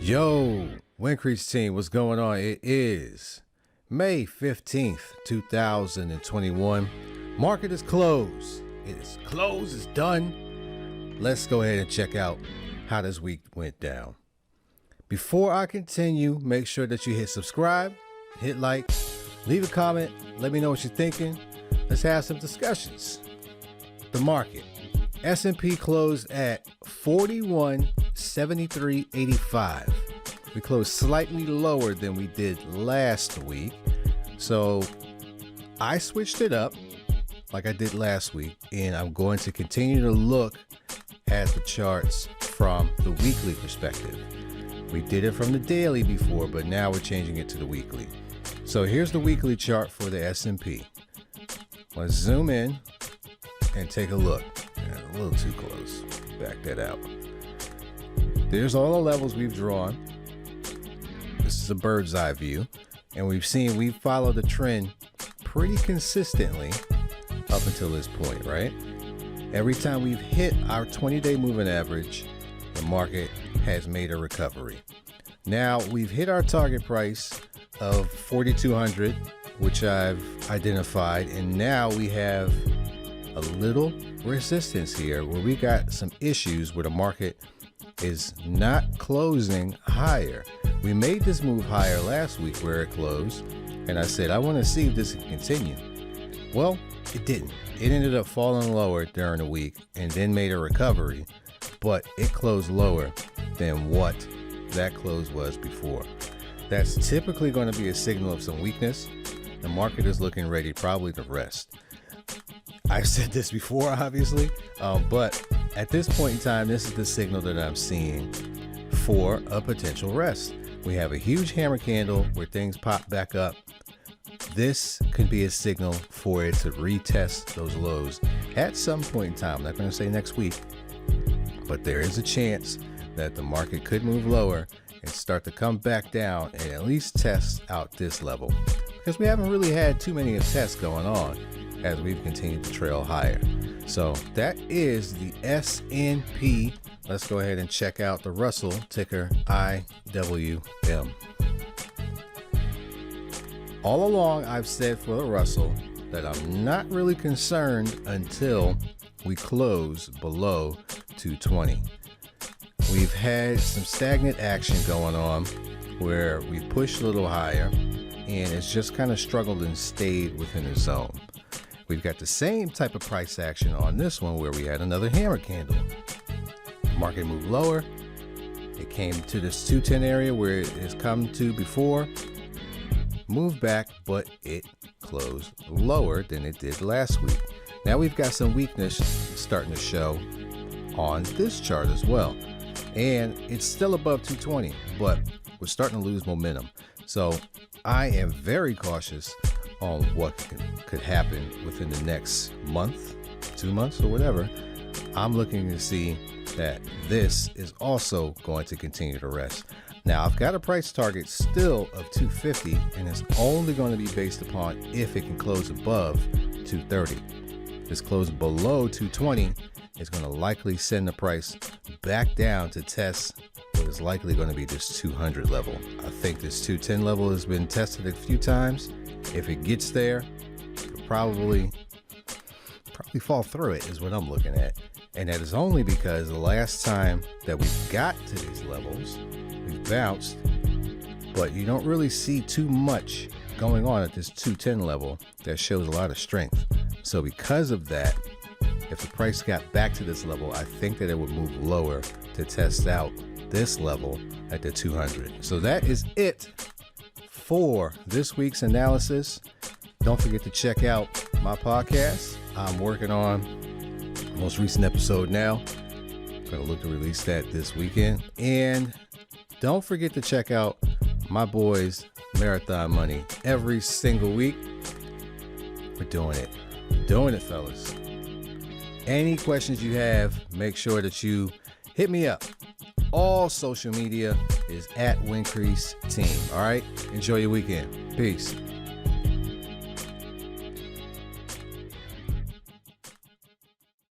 Yo, Wincrease team, what's going on? It is May 15th, 2021. Market is closed. It is closed, it's done. Let's go ahead and check out how this week went down. Before I continue, make sure that you hit subscribe, hit like, leave a comment, let me know what you're thinking. Let's have some discussions. The market. S&P closed at 4173.85. We closed slightly lower than we did last week. So I switched it up like I did last week, and I'm going to continue to look at the charts from the weekly perspective. We did it from the daily before, but now we're changing it to the weekly. So here's the weekly chart for the S&P. Let's zoom in and take a look. A little too close. Back that out. There's all the levels we've drawn. This is a bird's eye view, and we've followed the trend pretty consistently up until this point, right? Every time we've hit our 20-day moving average, the market has made a recovery. Now we've hit our target price of 4,200, which I've identified, and now we have a little resistance here where we got some issues where the market is not closing higher. We made this move higher last week where it closed, and I said I want to see if this can continue. Well, it didn't. It ended up falling lower during the week and then made a recovery, but it closed lower than what that close was before. That's typically going to be a signal of some weakness. The market is looking ready probably to rest. I've said this before, obviously, but at this point in time, this is the signal that I'm seeing for a potential rest. We have a huge hammer candle where things pop back up. This could be a signal for it to retest those lows at some point in time. I'm not going to say next week, but there is a chance that the market could move lower and start to come back down and at least test out this level, because we haven't really had too many tests going on as we've continued to trail higher. So that is the S&P. Let's go ahead and check out the Russell, ticker IWM. All along, I've said for the Russell that I'm not really concerned until we close below 220. We've had some stagnant action going on where we pushed a little higher and it's just kind of struggled and stayed within the zone. We've got the same type of price action on this one where we had another hammer candle. Market moved lower. It came to this 210 area where it has come to before, moved back, but it closed lower than it did last week. Now we've got some weakness starting to show on this chart as well. And it's still above 220, but we're starting to lose momentum. So I am very cautious on what could happen within the next month, 2 months, or whatever. I'm looking to see that this is also going to continue to rest. Now I've got a price target still of 250, and it's only going to be based upon if it can close above 230. This close below 220 is going to likely send the price back down to test what is likely going to be this 200 level. I think this 210 level has been tested a few times. If it gets there, it'll probably fall through it is what I'm looking at. And that is only because the last time that we got to these levels, we bounced, but you don't really see too much going on at this 210 level that shows a lot of strength. So because of that, if the price got back to this level, I think that it would move lower to test out this level at the 200. So that is it for this week's analysis. Don't forget to check out my podcast. I'm working on the most recent episode now. I'm going to look to release that this weekend. And don't forget to check out my boys Marathon Money every single week. We're doing it. We're doing it, fellas. Any questions you have, make sure that you hit me up. All social media is at Wincrease Team. All right. Enjoy your weekend. Peace.